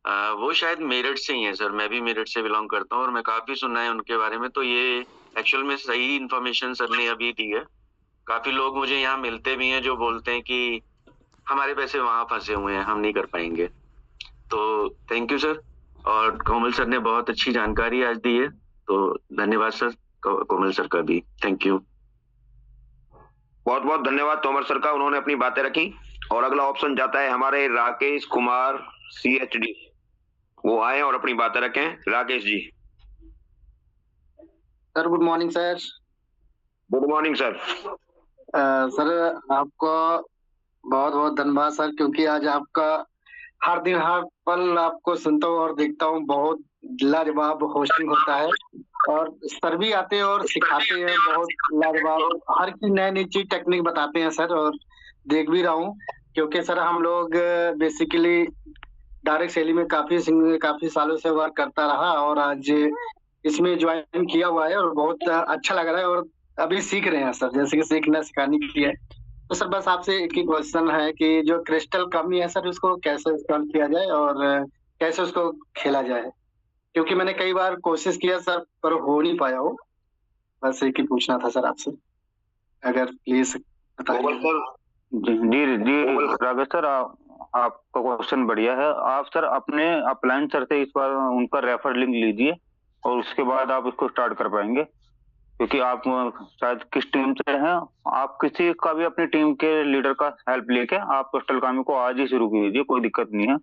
वो शायद मेरठ से ही है सर, मैं भी मेरठ से बिलोंग करता हूँ और मैं काफी सुना है उनके बारे में, तो ये एक्चुअल में सही इन्फॉर्मेशन सर ने अभी दी है। काफी लोग मुझे यहाँ मिलते भी हैं जो बोलते हैं कि हमारे पैसे वहां फंसे हुए हैं, हम नहीं कर पाएंगे। तो थैंक यू सर। और कोमल सर ने बहुत अच्छी जानकारी आज दी है, तो धन्यवाद सर। कोमल सर का भी थैंक यू। बहुत बहुत धन्यवाद तोमर सर का, उन्होंने अपनी बातें रखी। और अगला ऑप्शन जाता है हमारे राकेश कुमार CHD। वो आए और अपनी बातें रखें। Rakesh ji. Sir good morning sir. Good morning sir. Sir आपको बहुत बहुत धन्यवाद सर, क्योंकि आज आपका हर दिन हर पल आपको सुनता हूँ और देखता हूँ, बहुत लाजवाब होस्टिंग होता है और सर भी आते हैं और सिखाते हैं, बहुत लाजवाब हर की नई नई चीज टेक्निक बताते हैं सर। और देख भी रहा हूँ, क्योंकि सर हम लोग बेसिकली डायरेक्ट सेलिंग में काफी सालों से वर्क करता रहा और आज इसमें ज्वाइन किया हुआ है और बहुत अच्छा लग रहा है और अभी सीख रहे हैं सर, जैसे कि सीखना सिखाने के लिए। तो सर बस आपसे एक ही क्वेश्चन है कि जो क्रिस्टल कमी है सर, उसको कैसे सॉल्व किया जाए और कैसे उसको खेला जाए, क्योंकि मैंने कई बार कोशिश किया सर पर हो नहीं पाया हो। बस एक ही पूछना था सर आपसे, अगर प्लीज बताइए। जी जी राकेश सर, आपका क्वेश्चन बढ़िया है। आप सर अपने अपलाइन सर से इस बार उनका रेफर लिंक लीजिए और उसके बाद आप इसको स्टार्ट कर पाएंगे, क्योंकि आप शायद किस टीम से हैं, आप किसी का भी अपनी टीम के लीडर का हेल्प लेके आप क्रिस्टल कामी को आज ही शुरू कीजिए, कोई दिक्कत नहीं है।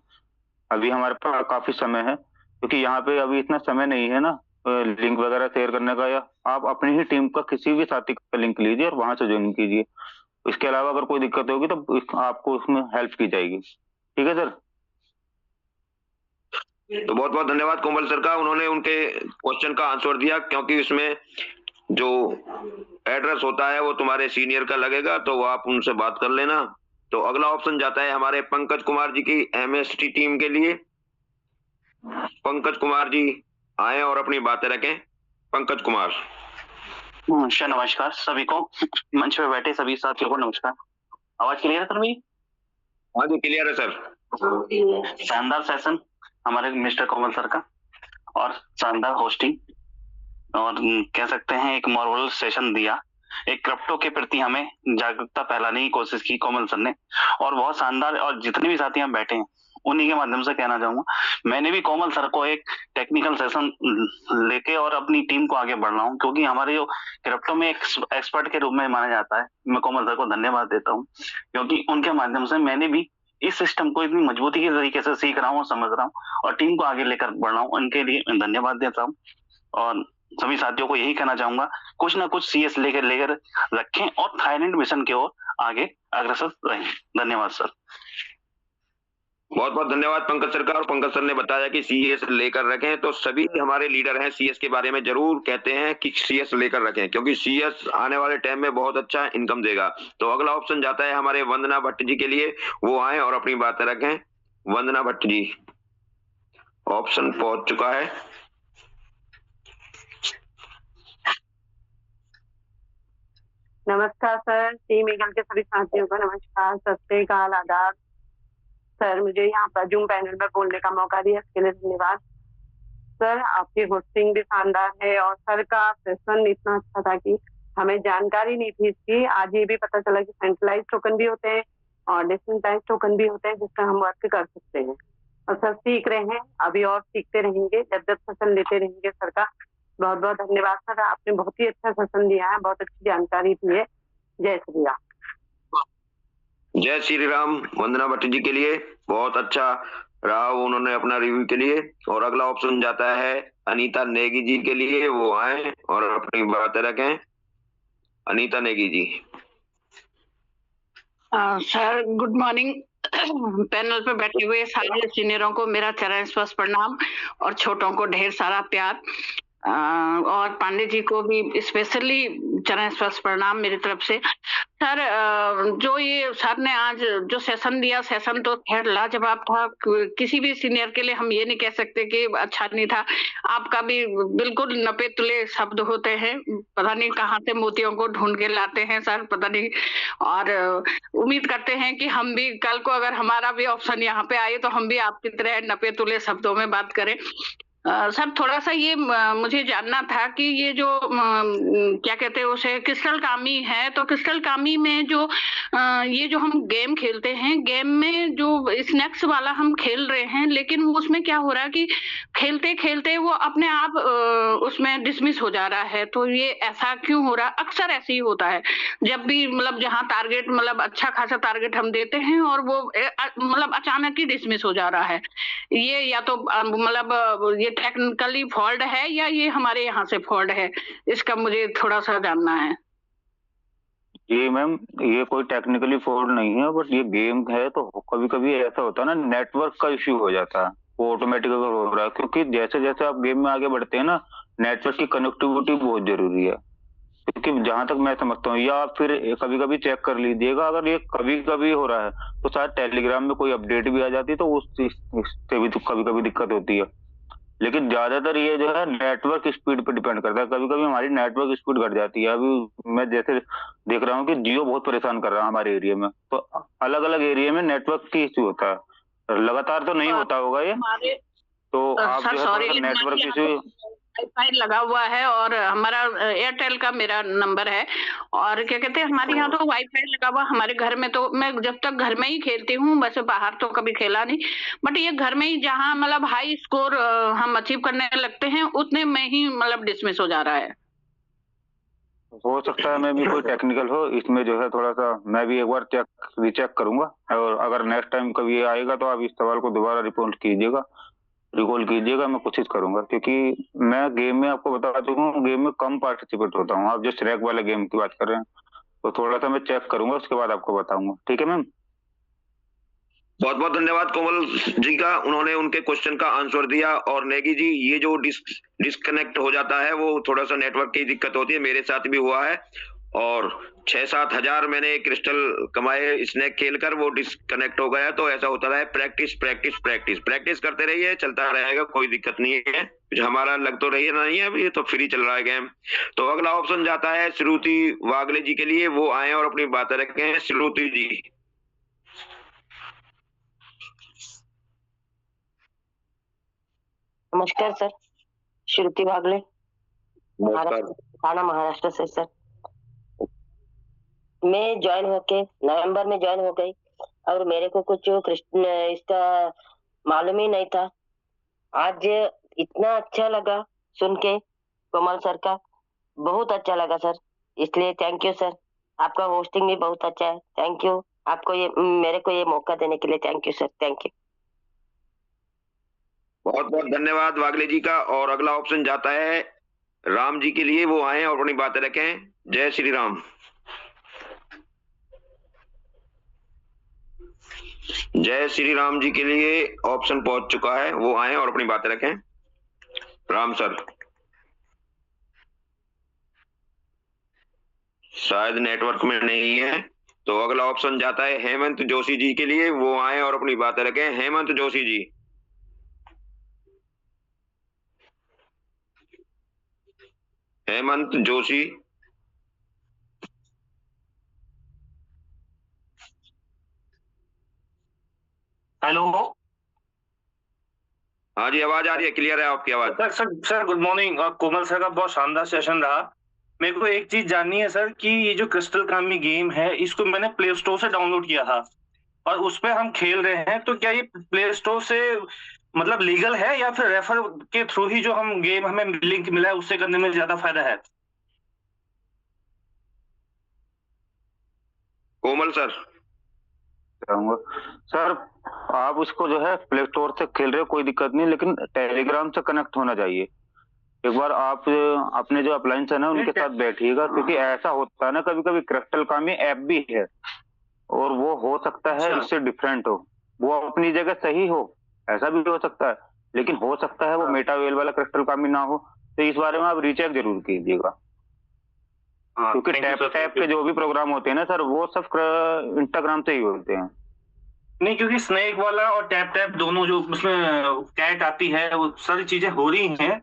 अभी हमारे पास काफी समय है, क्योंकि यहाँ पे अभी इतना समय नहीं है ना लिंक वगैरह शेयर करने का, या आप अपनी ही टीम का किसी भी साथी का लिंक लीजिए और वहां से ज्वाइन कीजिए। इसके अलावा अगर कोई दिक्कत होगी तो आपको उसमें हेल्प की जाएगी। ठीक है सर। तो बहुत बहुत धन्यवाद कोमल सर का, उन्होंने उनके क्वेश्चन का आंसर दिया, क्योंकि उसमें जो एड्रेस होता है वो तुम्हारे सीनियर का लगेगा, तो वो आप उनसे बात कर लेना। तो अगला ऑप्शन जाता है हमारे पंकज कुमार जी की MST टीम के लिए। पंकज कुमार जी आए और अपनी बातें रखें। पंकज कुमार। सर नमस्कार सभी को, मंच पे बैठे सभी साथियों को नमस्कार। आवाज क्लियर है सर मेरी? हाँ जी क्लियर है सर। शानदार सेशन हमारे मिस्टर कोमल सर का और शानदार होस्टिंग, और कह सकते हैं एक मॉर्वल सेशन दिया। एक क्रिप्टो के प्रति हमें जागरूकता फैलाने की कोशिश की कोमल सर ने, और बहुत शानदार। और जितने भी साथी हम बैठे हैं उन्हीं के माध्यम से कहना चाहूंगा, मैंने भी कोमल सर को एक टेक्निकल सेशन लेके और अपनी टीम को आगे बढ़ रहा हूँ, क्योंकि हमारे जो क्रिप्टो में एक एक्सपर्ट के रूप में माना जाता है। मैं कोमल सर को धन्यवाद देता हूँ, क्योंकि उनके माध्यम से मैंने भी इस सिस्टम को इतनी मजबूती के तरीके से सीख रहा हूँ और समझ रहा हूँ और टीम को आगे लेकर बढ़ रहा हूँ। उनके लिए धन्यवाद देता हूँ और सभी साथियों को यही कहना चाहूंगा, कुछ ना कुछ CS लेकर रखें और थाईलैंड मिशन की ओर आगे अग्रसर रहें। धन्यवाद सर। बहुत बहुत धन्यवाद पंकज सर का। और पंकज सर ने बताया कि CS लेकर रखें, तो सभी हमारे लीडर हैं CS के बारे में जरूर कहते हैं कि CS लेकर रखें, क्योंकि CS आने वाले टाइम में बहुत अच्छा इनकम देगा। तो अगला ऑप्शन जाता है हमारे वंदना भट्ट जी के लिए, वो आए और अपनी बातें रखें। वंदना भट्ट जी, ऑप्शन पहुंच चुका है। नमस्कार सर, टीम ईगल के सभी साथियों को नमस्कार, सत श्री अकाल, आदाब। सर मुझे यहाँ पर जूम पैनल में बोलने का मौका दिया, इसके लिए धन्यवाद। सर आपकी होस्टिंग भी शानदार है और सर का सेशन इतना अच्छा था कि हमें जानकारी नहीं थी इसकी। आज ये भी पता चला कि सेंट्रलाइज टोकन भी होते हैं और डिसेंट्रलाइज टोकन भी होते हैं, जिससे हम वर्क कर सकते हैं। और सर सीख रहे हैं, अभी और सीखते रहेंगे, जब जब सेशन लेते रहेंगे। सर का बहुत बहुत धन्यवाद सर, आपने बहुत ही अच्छा सेशन दिया है, बहुत अच्छी जानकारी दी है। जय श्री राम। जय श्री राम। वंदना भट्ट जी के लिए बहुत अच्छा रहा उन्होंने अपना रिव्यू के लिए। और अगला ऑप्शन जाता है अनीता नेगी जी के लिए, वो आए और अपनी बातें रखें। Anita Negi ji. Sir good morning. Panel पे बैठे हुए सारे सीनियरों को मेरा चरण स्पर्श प्रणाम और छोटों को ढेर सारा प्यार। और पांडे जी को भी स्पेशली चरण स्पर्श प्रणाम मेरी तरफ से। सर जो ये सर ने आज जो सेशन दिया, सेशन तो खैर लाजवाब था। किसी भी सीनियर के लिए हम ये नहीं कह सकते कि अच्छा नहीं था। आपका भी बिल्कुल नपे तुले शब्द होते हैं, पता नहीं कहाँ से मोतियों को ढूंढ के लाते हैं सर, पता नहीं। और उम्मीद करते हैं कि हम भी कल को अगर हमारा भी ऑप्शन यहाँ पे आए तो हम भी आपकी तरह नपे तुले शब्दों में बात करें। सर थोड़ा सा ये मुझे जानना था कि ये जो क्या कहते हैं उसे क्रिस्टल कामी है, तो क्रिस्टल कामी में जो ये जो हम गेम खेलते हैं, गेम में जो स्नैक्स वाला हम खेल रहे हैं, लेकिन उसमें क्या हो रहा है कि खेलते खेलते वो अपने आप उसमें डिसमिस हो जा रहा है। तो ये ऐसा क्यों हो रहा है? अक्सर ऐसे ही होता है जब भी मतलब जहाँ टारगेट मतलब अच्छा खासा टारगेट हम देते हैं और वो मतलब अचानक ही डिसमिस हो जा रहा है। ये या तो मतलब ये टेक्निकली फॉल्ट है या ये हमारे यहाँ से फॉल्ट है, इसका मुझे थोड़ा सा जानना है। जी मैम, ये कोई टेक्निकली फॉल्ट नहीं है, बट ये गेम है तो कभी कभी ऐसा होता है ना, नेटवर्क का इश्यू हो जाता है, वो ऑटोमेटिक अगर हो रहा है, क्योंकि जैसे जैसे आप गेम में आगे बढ़ते हैं ना, नेटवर्क की कनेक्टिविटी बहुत जरूरी है। क्योंकि जहां तक मैं समझता हूँ, या फिर कभी कभी चेक कर लीजिएगा, अगर ये कभी कभी हो रहा है तो शायद टेलीग्राम में कोई अपडेट भी आ जाती है, तो उससे भी तो कभी कभी दिक्कत होती है। लेकिन ज्यादातर ये जो है नेटवर्क स्पीड पे डिपेंड करता है। कभी कभी हमारी नेटवर्क स्पीड घट जाती है। अभी मैं जैसे देख रहा हूँ कि जियो बहुत परेशान कर रहा है हमारे एरिया में, तो अलग अलग एरिया में नेटवर्क की इश्यू होता है, लगातार तो नहीं होता होगा ये, तो आप जो है थोड़ा सा नेटवर्क इश्यू। वाईफाई लगा हुआ है और हमारा एयरटेल का मेरा नंबर है, और क्या कहते हैं हमारे यहाँ तो वाईफाई लगा हुआ हमारे घर में। तो मैं जब तक घर में ही खेलती हूँ, वैसे बाहर तो कभी खेला नहीं, बट ये घर में ही जहाँ मतलब हाई स्कोर हम अचीव करने लगते हैं उतने में ही मतलब डिसमिस हो जा रहा है। हो सकता है मैं भी कोई टेक्निकल हो इसमें, जो है थोड़ा सा मैं भी एक बार रीचेक करूंगा, और अगर नेक्स्ट टाइम कभी आएगा तो आप इस सवाल को दोबारा रिकॉल कीजिएगा, मैं कोशिश करूंगा। क्योंकि मैं गेम में आपको बता चुका हूँ, गेम में कम पार्टिसिपेट होता हूँ। आप जो स्रैग वाले गेम की बात कर रहे हैं, तो थोड़ा सा मैं चेक करूंगा, उसके बाद आपको बताऊंगा। ठीक है मैम, बहुत बहुत धन्यवाद कोमल जी का, उन्होंने उनके क्वेश्चन का आंसर दिया। और नेगी जी, ये जो डिस्कनेक्ट हो जाता है वो थोड़ा सा नेटवर्क की दिक्कत होती है, मेरे साथ भी हुआ है, और 6-7 हजार मैंने क्रिस्टल कमाए स्नैक खेलकर, वो डिस्कनेक्ट हो गया। तो ऐसा होता है, प्रैक्टिस करते रहिए, चलता रहेगा, कोई दिक्कत नहीं है। हमारा लग तो रही है नहीं है, अभी तो फ्री चल रहा है गेम। तो अगला ऑप्शन जाता है श्रुति वागले जी के लिए, वो आए और अपनी बातें रखें। श्रुति जी। नमस्कार सर, श्रुति वागले, महाराष्ट्र से सर। मैं ज्वाइन होके नवंबर में ज्वाइन हो गई, और मेरे को कुछ इसका मालूम ही नहीं था। आज इतना अच्छा लगा सुन के कोमल सर का, बहुत अच्छा लगा सर, इसलिए थैंक यू सर। आपका होस्टिंग भी बहुत अच्छा है, थैंक यू आपको, ये मेरे को ये मौका देने के लिए thank you sir, thank you. बहुत बहुत धन्यवाद वागले जी का। और अगला ऑप्शन जाता है राम जी के लिए, वो आए और अपनी बातें रखें। जय श्री राम। जय श्री राम जी के लिए ऑप्शन पहुंच चुका है, वो आए और अपनी बातें रखें। राम सर, शायद नेटवर्क में नहीं है, तो अगला ऑप्शन जाता है हेमंत जोशी जी के लिए, वो आए और अपनी बातें रखें। हेमंत जोशी जी। हेमंत जोशी। हेलो। हाँ जी, आवाज आ रही है, क्लियर है आपकी आवाज। Sir good morning. Komal sir का बहुत शानदार सेशन रहा। मेरे को एक चीज जाननी है सर कि ये जो क्रिस्टल कामी गेम है, इसको मैंने प्ले स्टोर से डाउनलोड किया था और उस पे हम खेल रहे हैं, तो क्या ये प्ले स्टोर से मतलब लीगल है, या फिर रेफर के थ्रू ही जो हम गेम हमें लिंक मिला है उससे करने में ज्यादा फायदा है? कोमल सर। सर आप उसको जो है प्ले स्टोर से खेल रहे हो, कोई दिक्कत नहीं, लेकिन टेलीग्राम से कनेक्ट होना चाहिए। एक बार आप अपने जो अप्लायंस है ना उनके साथ बैठिएगा, क्योंकि ऐसा होता है ना, कभी कभी क्रिस्टल कामी ऐप भी है और वो हो सकता है इससे डिफरेंट हो, वो अपनी जगह सही हो, ऐसा भी हो सकता है, लेकिन हो सकता है वो मेटावेल वाला क्रिस्टल कामी ना हो। तो इस बारे में आप रीचेक जरूर कीजिएगा, क्योंकि टैप के जो भी प्रोग्राम होते हैं ना सर, वो सब इंस्टाग्राम से ही होते हैं। नहीं, क्योंकि स्नेक वाला और टैप दोनों जो उसमें कैट आती है, वो सारी चीजें हो रही हैं।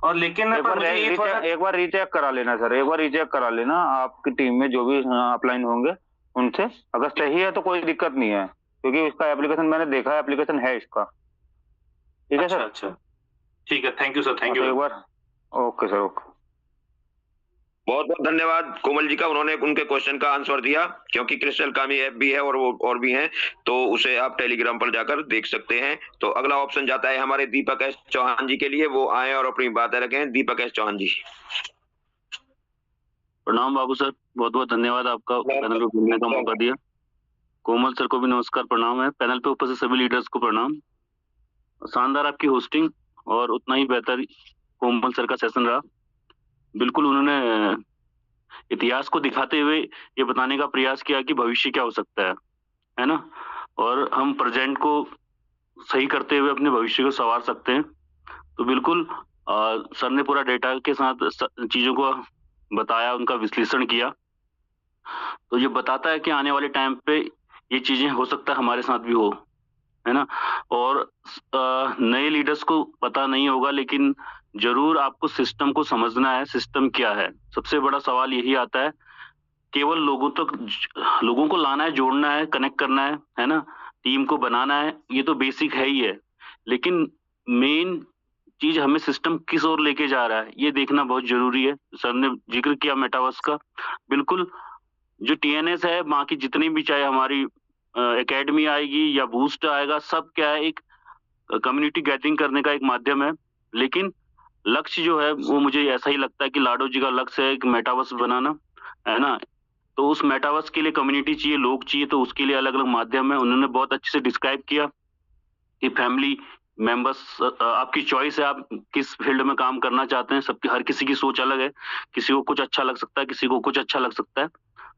और लेकिन एक बार रीचेक करा लेना सर, एक बार रीचेक करा लेना, आपकी टीम में जो भी अपलाइन होंगे उनसे, अगर सही है तो कोई दिक्कत नहीं है, क्योंकि उसका एप्लीकेशन मैंने देखा है, एप्लीकेशन है इसका। ठीक है सर? अच्छा, ठीक है, thank you sir, thank you. एक बार ओके सर, ओके। बहुत बहुत धन्यवाद कोमल जी का, उन्होंने उनके क्वेश्चन का आंसर दिया। क्योंकि क्रिस्टल कामी ऐप भी है और वो और भी हैं, तो उसे आप टेलीग्राम पर जाकर देख सकते हैं। तो अगला ऑप्शन जाता है हमारे दीपक एस चौहान जी के लिए, वो आए और अपनी बातें रखें। दीपक एस चौहान जी। प्रणाम बाबू सर, बहुत बहुत धन्यवाद आपका पैनल पे बोलने का मौका दिया। कोमल सर को भी नमस्कार, प्रणाम है। पैनल पे उपस्थित सभी लीडर्स को प्रणाम। शानदार आपकी होस्टिंग और उतना ही बेहतर कोमल सर का सेशन रहा। बिल्कुल उन्होंने इतिहास को दिखाते हुए ये बताने का प्रयास किया कि भविष्य क्या हो सकता है ना, और हम प्रेजेंट को सही करते हुए अपने भविष्य को संवार सकते हैं। तो बिल्कुल सर ने पूरा डेटा के साथ चीजों को बताया, उनका विश्लेषण किया, तो ये बताता है कि आने वाले टाइम पे ये चीजें हो सकता है हमारे साथ भी हो, है ना। और नए लीडर्स को पता नहीं होगा, लेकिन जरूर आपको सिस्टम को समझना है। सिस्टम क्या है, सबसे बड़ा सवाल यही आता है। केवल लोगों को लाना है, जोड़ना है, कनेक्ट करना है ना, टीम को बनाना है, ये तो बेसिक है ही है। लेकिन मेन चीज हमें सिस्टम किस ओर लेके जा रहा है ये देखना बहुत जरूरी है। सर ने जिक्र किया मेटावर्स का, बिल्कुल जो TNS है, बाकी जितनी भी, चाहे हमारी एकेडमी आएगी या बूस्ट आएगा, सब क्या है, एक कम्युनिटी गैदरिंग करने का एक माध्यम है। लेकिन लक्ष्य जो है वो मुझे ऐसा ही लगता है कि लाडो जी का लक्ष्य है एक मेटावर्स बनाना, है ना। तो उस मेटावर्स के लिए कम्युनिटी चाहिए, लोग चाहिए, तो उसके लिए अलग अलग माध्यम है। उन्होंने बहुत अच्छे से डिस्क्राइब किया कि फैमिली मेंबर्स आपकी चॉइस है, आप किस फील्ड में काम करना चाहते हैं। सबकी, हर किसी की सोच अलग है, किसी को कुछ अच्छा लग सकता है, किसी को कुछ अच्छा लग सकता है।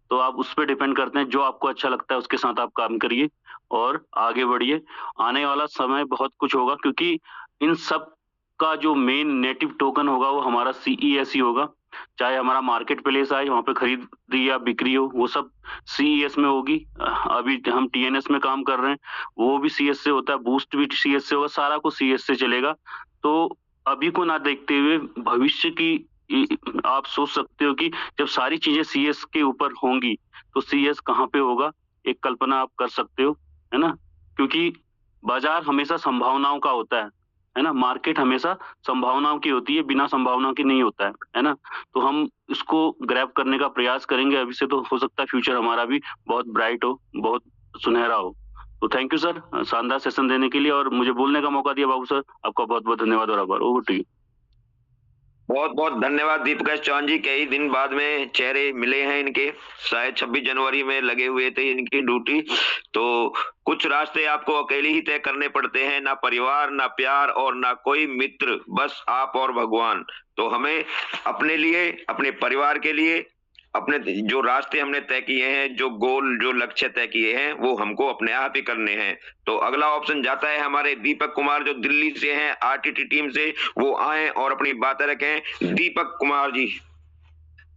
तो आप उस पर डिपेंड करते हैं, जो आपको अच्छा लगता है उसके साथ आप काम करिए और आगे बढ़िए। आने वाला समय बहुत कुछ होगा, क्योंकि इन सब का जो मेन नेटिव टोकन होगा वो हमारा CES ही होगा। चाहे हमारा मार्केट प्लेस आए, वहां पे खरीदी या बिक्री हो, वो सब CES में होगी। अभी हम TNS में काम कर रहे हैं, वो भी CS से होता है, बूस्ट भी CS से होगा, सारा कुछ CS से चलेगा। तो अभी को ना देखते हुए भविष्य की आप सोच सकते हो कि जब सारी चीजें CS के ऊपर होंगी तो CS कहाँ पे होगा, एक कल्पना आप कर सकते हो, है ना। क्योंकि बाजार हमेशा संभावनाओं का होता है ना। मार्केट हमेशा संभावनाओं की होती है, बिना संभावनाओं की नहीं होता है ना। तो हम इसको ग्रैब करने का प्रयास करेंगे अभी से, तो हो सकता है फ्यूचर हमारा भी बहुत ब्राइट हो, बहुत सुनहरा हो। तो थैंक यू सर, शानदार सेशन देने के लिए और मुझे बोलने का मौका दिया। बाबू सर, आपका बहुत बहुत धन्यवाद और आभार। Over to you. बहुत बहुत धन्यवाद दीपक चौहान जी। कई दिन बाद में चेहरे मिले हैं इनके, शायद 26 जनवरी में लगे हुए थे इनकी ड्यूटी। तो कुछ रास्ते आपको अकेले ही तय करने पड़ते हैं, ना परिवार, ना प्यार और ना कोई मित्र, बस आप और भगवान। तो हमें अपने लिए, अपने परिवार के लिए, अपने जो रास्ते हमने तय किए हैं, जो गोल, जो लक्ष्य तय किए हैं, वो हमको अपने आप ही करने हैं। तो अगला ऑप्शन जाता है हमारे दीपक कुमार, जो दिल्ली से हैं, RTT टीम से, वो आए और अपनी बातें रखें। Deepak Kumar ji,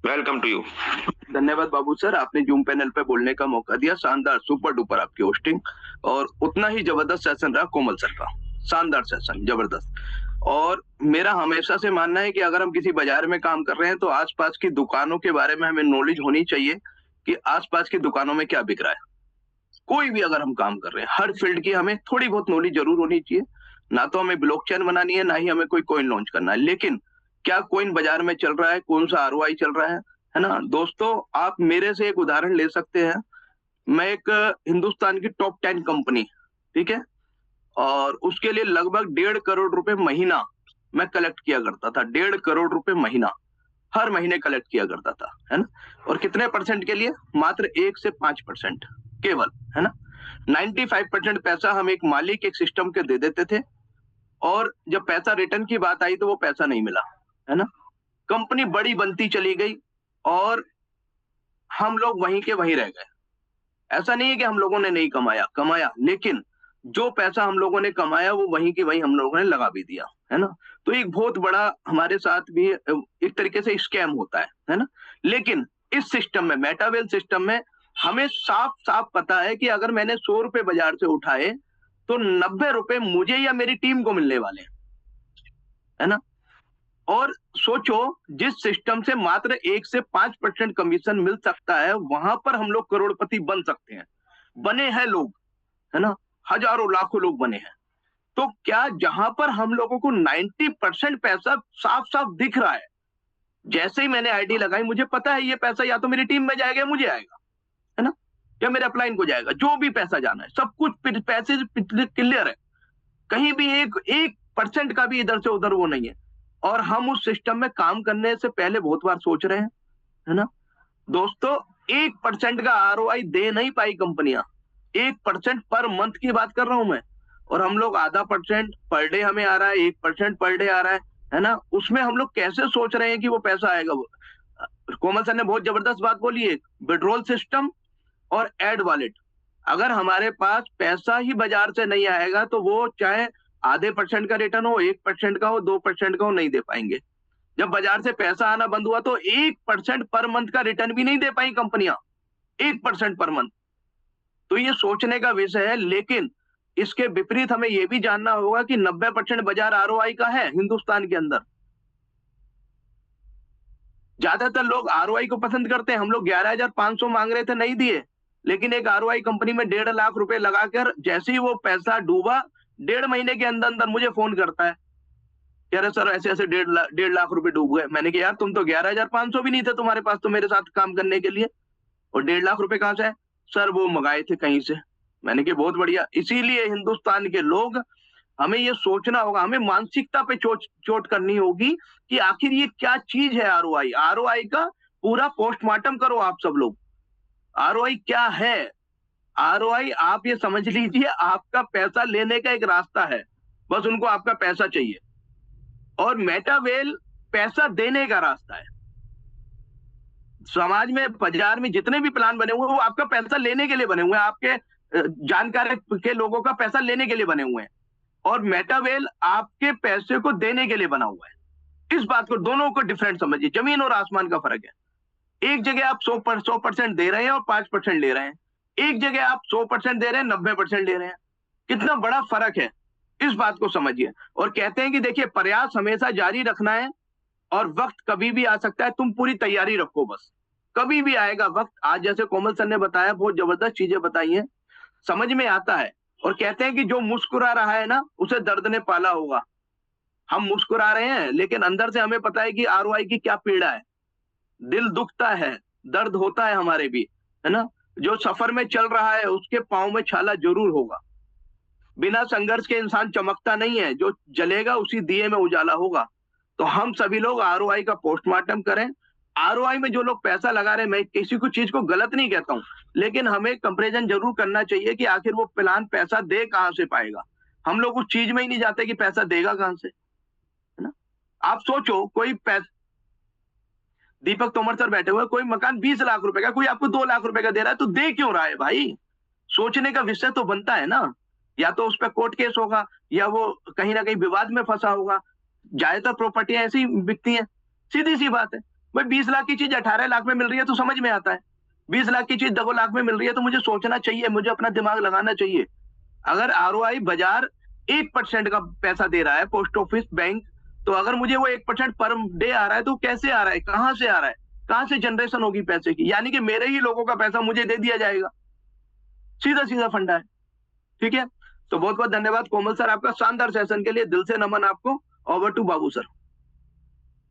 welcome to you. धन्यवाद बाबू सर, आपने जूम पैनल पे बोलने का मौका दिया। शानदार, सुपर डुपर आपकी होस्टिंग, और उतना ही जबरदस्त सेशन रहा कोमल सर का। शानदार सेशन, जबरदस्त। और मेरा हमेशा से मानना है कि अगर हम किसी बाजार में काम कर रहे हैं तो आसपास की दुकानों के बारे में हमें नॉलेज होनी चाहिए कि आसपास की दुकानों में क्या बिक रहा है। कोई भी अगर हम काम कर रहे हैं, हर फील्ड की हमें थोड़ी बहुत नॉलेज जरूर होनी चाहिए। ना तो हमें ब्लॉकचेन बनानी है, ना ही हमें कोई कॉइन लॉन्च करना है, लेकिन क्या कॉइन बाजार में चल रहा है, कौन सा ROI चल रहा है ना। दोस्तों, आप मेरे से एक उदाहरण ले सकते हैं। मैं एक हिंदुस्तान की टॉप 10 कंपनी, ठीक है, और उसके लिए लगभग 1.5 करोड़ रुपए महीना मैं कलेक्ट किया करता था। 1.5 करोड़ रुपए महीना, हर महीने कलेक्ट किया करता था, है ना। और कितने परसेंट के लिए? मात्र 1 से 5% केवल, है ना। 95% पैसा हम एक मालिक, एक सिस्टम के दे देते थे, और जब पैसा रिटर्न की बात आई तो वो पैसा नहीं मिला, है ना। कंपनी बड़ी बनती चली गई और हम लोग वहीं के वहीं रह गए। ऐसा नहीं है कि हम लोगों ने नहीं कमाया, लेकिन जो पैसा हम लोगों ने कमाया वो वहीं की वहीं हम लोगों ने लगा भी दिया, है ना। तो एक बहुत बड़ा हमारे साथ भी एक तरीके से स्कैम होता है ना। लेकिन इस सिस्टम में, मेटावेल सिस्टम में, हमें साफ साफ पता है कि अगर मैंने 100 रुपए बाजार से उठाए तो 90 रुपए मुझे या मेरी टीम को मिलने वाले हैं, है ना। और सोचो, जिस सिस्टम से मात्र 1 से 5% कमीशन मिल सकता है, वहां पर हम लोग करोड़पति बन सकते हैं, बने हैं लोग, है ना, हजारों लाखों लोग बने हैं। तो क्या जहां पर हम लोगों को 90% पैसा साफ साफ दिख रहा है, जैसे ही मैंने आईडी लगाई मुझे पता है ये पैसा या तो मेरी टीम में जाएगा या मुझे आएगा, है ना, या मेरे अपलाइन को जाएगा, जो भी पैसा जाना है सब कुछ पैसे क्लियर है, कहीं भी 1% का भी इधर से उधर वो नहीं है। और हम उस सिस्टम में काम करने से पहले बहुत बार सोच रहे हैं, है ना दोस्तों। 1% का ROI दे नहीं पाई कंपनियां, 1% पर मंथ की बात कर रहा हूं मैं, और हम लोग आधा % पर डे हमें आ रहा है, 1% पर डे आ रहा है ना। उसमें हम लोग कैसे सोच रहे हैं कि वो पैसा आएगा। कोमल सर ने बहुत जबरदस्त बात बोली है, विड्रॉल सिस्टम और एड वॉलेट। अगर हमारे पास पैसा ही बाजार से नहीं आएगा तो वो चाहे आधे % का रिटर्न हो, 1% का हो, 2% का हो, नहीं दे पाएंगे। जब बाजार से पैसा आना बंद हुआ तो 1% पर मंथ का रिटर्न भी नहीं दे पाई कंपनियां, 1% पर मंथ। तो ये सोचने का विषय है। लेकिन इसके विपरीत हमें यह भी जानना होगा कि 90% बाजार ROI का है हिंदुस्तान के अंदर। ज्यादातर लोग ROI को पसंद करते हैं। हम लोग 11,500 मांग रहे थे, नहीं दिए, लेकिन एक ROI कंपनी में 1.5 लाख रुपए लगाकर जैसे ही वो पैसा डूबा, 1.5 महीने के अंदर अंदर मुझे फोन करता है, कह रहे सर ऐसे ऐसे 1.5 लाख रुपए डूब गए। मैंने कहा यार तुम तो 11,500 भी नहीं थे तुम्हारे पास तो मेरे साथ काम करने के लिए, और 1.5 लाख रुपए कहां से है? सर वो मंगाए थे कहीं से। मैंने कहा बहुत बढ़िया। इसीलिए हिंदुस्तान के लोग, हमें ये सोचना होगा, हमें मानसिकता पे चोट करनी होगी कि आखिर ये क्या चीज है ROI। ROI का पूरा पोस्टमार्टम करो आप सब लोग। ROI क्या है? ROI आप ये समझ लीजिए आपका पैसा लेने का एक रास्ता है, बस उनको आपका पैसा चाहिए। और मेटावेल पैसा देने का रास्ता है। समाज में, बाजार में जितने भी प्लान बने हुए हैं वो आपका पैसा लेने के लिए बने हुए हैं, आपके जानकार के लोगों का पैसा लेने के लिए बने हुए हैं, और मेटावेल आपके पैसे को देने के लिए बना हुआ है। इस बात को, दोनों को डिफरेंट समझिए, जमीन और आसमान का फर्क है। एक जगह आप 100% दे रहे हैं और 5% ले रहे हैं, एक जगह आप 100% दे रहे हैं, 90% ले रहे हैं। कितना बड़ा फर्क है, इस बात को समझिए। और कहते हैं कि देखिए प्रयास हमेशा जारी रखना है और वक्त कभी भी आ सकता है, तुम पूरी तैयारी रखो, बस कभी भी आएगा वक्त। आज जैसे कोमल सर ने बताया, बहुत जबरदस्त चीजें बताई हैं, समझ में आता है। और कहते हैं कि जो मुस्कुरा रहा है ना, उसे दर्द ने पाला होगा। हम मुस्कुरा रहे हैं लेकिन अंदर से हमें पता है कि ROI की क्या पीड़ा है, दिल दुखता है, दर्द होता है हमारे भी, है ना। जो सफर में चल रहा है उसके पांव में छाला जरूर होगा। बिना संघर्ष के इंसान चमकता नहीं है, जो जलेगा उसी दिए में उजाला होगा। तो हम सभी लोग ROI का पोस्टमार्टम करें। ROI में जो लोग पैसा लगा रहे हैं, मैं किसी को चीज को गलत नहीं कहता हूं, लेकिन हमें कंपैरिजन जरूर करना चाहिए कि आखिर वो प्लान पैसा दे कहां से पाएगा। हम लोग उस चीज में ही नहीं जाते कि पैसा देगा कहां से, है ना। आप सोचो, कोई दीपक तोमर सर बैठे हुए, कोई मकान 20 लाख रुपए का, कोई आपको 2 लाख रुपए का दे रहा है, तो दे क्यों रहा है भाई? सोचने का विषय तो बनता है ना। या तो उस पर कोर्ट केस होगा, या वो कहीं ना कहीं विवाद में फंसा होगा। ज्यादातर प्रॉपर्टियां ऐसी बिकती हैं, सीधी सी बात है। भाई 20 लाख की चीज 18 लाख में मिल रही है तो समझ में आता है, 20 लाख की चीज 2 लाख में मिल रही है तो मुझे सोचना चाहिए, मुझे अपना दिमाग लगाना चाहिए। अगर ROI बाजार 1% का पैसा दे रहा है, पोस्ट ऑफिस, बैंक, तो अगर मुझे वो 1% पर डे आ रहा है तो कैसे आ रहा है, कहां से आ रहा है, कहां से जनरेशन होगी पैसे की? यानी कि मेरे ही लोगों का पैसा मुझे दे दिया जाएगा। सीधा सीधा फंडा है, ठीक है। तो बहुत बहुत धन्यवाद कोमल सर, आपका शानदार सेशन के लिए दिल से नमन आपको। Over to Babu sir.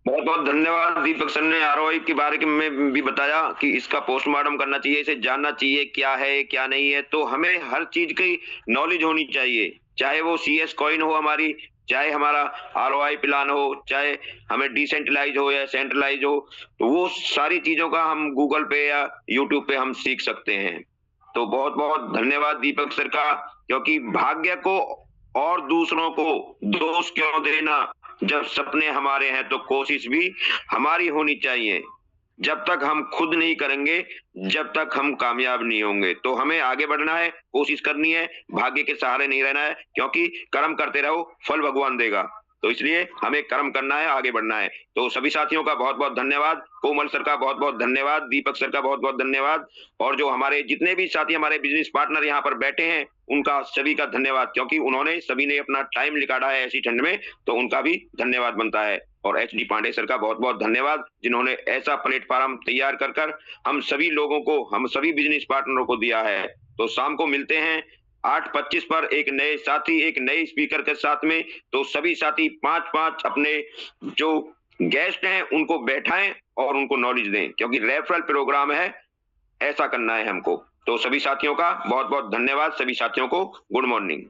बहुत बहुत धन्यवाद। दीपक सर ने ROI के बारे में भी बताया कि इसका पोस्टमार्टम करना चाहिए, इसे जानना चाहिए क्या है क्या नहीं है। तो हमें हर चीज की नॉलेज होनी चाहिए, चाहे वो CS कॉइन हो हमारी, चाहे हमारा ROI प्लान हो, चाहे हमें डिसेंट्रलाइज हो या सेंट्रलाइज हो, तो वो सारी चीजों का हम गूगल पे या यूट्यूब पे हम सीख सकते हैं। तो बहुत बहुत धन्यवाद दीपक सर का, क्योंकि भाग्य को और दूसरों को दोष क्यों देना, जब सपने हमारे हैं तो कोशिश भी हमारी होनी चाहिए। जब तक हम खुद नहीं करेंगे, जब तक हम कामयाब नहीं होंगे। तो हमें आगे बढ़ना है, कोशिश करनी है, भाग्य के सहारे नहीं रहना है, क्योंकि कर्म करते रहो, फल भगवान देगा। तो इसलिए हमें कर्म करना है, आगे बढ़ना है। तो सभी साथियों का बहुत बहुत धन्यवाद, कोमल सर का बहुत बहुत धन्यवाद, दीपक सर का बहुत बहुत धन्यवाद, और जो हमारे जितने भी साथी हमारे बिजनेस पार्टनर यहाँ पर बैठे हैं उनका सभी का धन्यवाद, क्योंकि उन्होंने सभी ने अपना टाइम निकाला है ऐसी ठंड में, तो उनका भी धन्यवाद बनता है। और HD पांडे सर का बहुत बहुत धन्यवाद, जिन्होंने ऐसा प्लेटफॉर्म तैयार कर हम सभी लोगों को, हम सभी बिजनेस पार्टनरों को दिया है। तो शाम को मिलते हैं 8:25 पर एक नए साथी, एक नए स्पीकर के साथ में। तो सभी साथी 5-5 अपने जो गेस्ट हैं उनको बैठाएं और उनको नॉलेज दें, क्योंकि रेफरल प्रोग्राम है, ऐसा करना है हमको। तो सभी साथियों का बहुत बहुत धन्यवाद, सभी साथियों को गुड मॉर्निंग।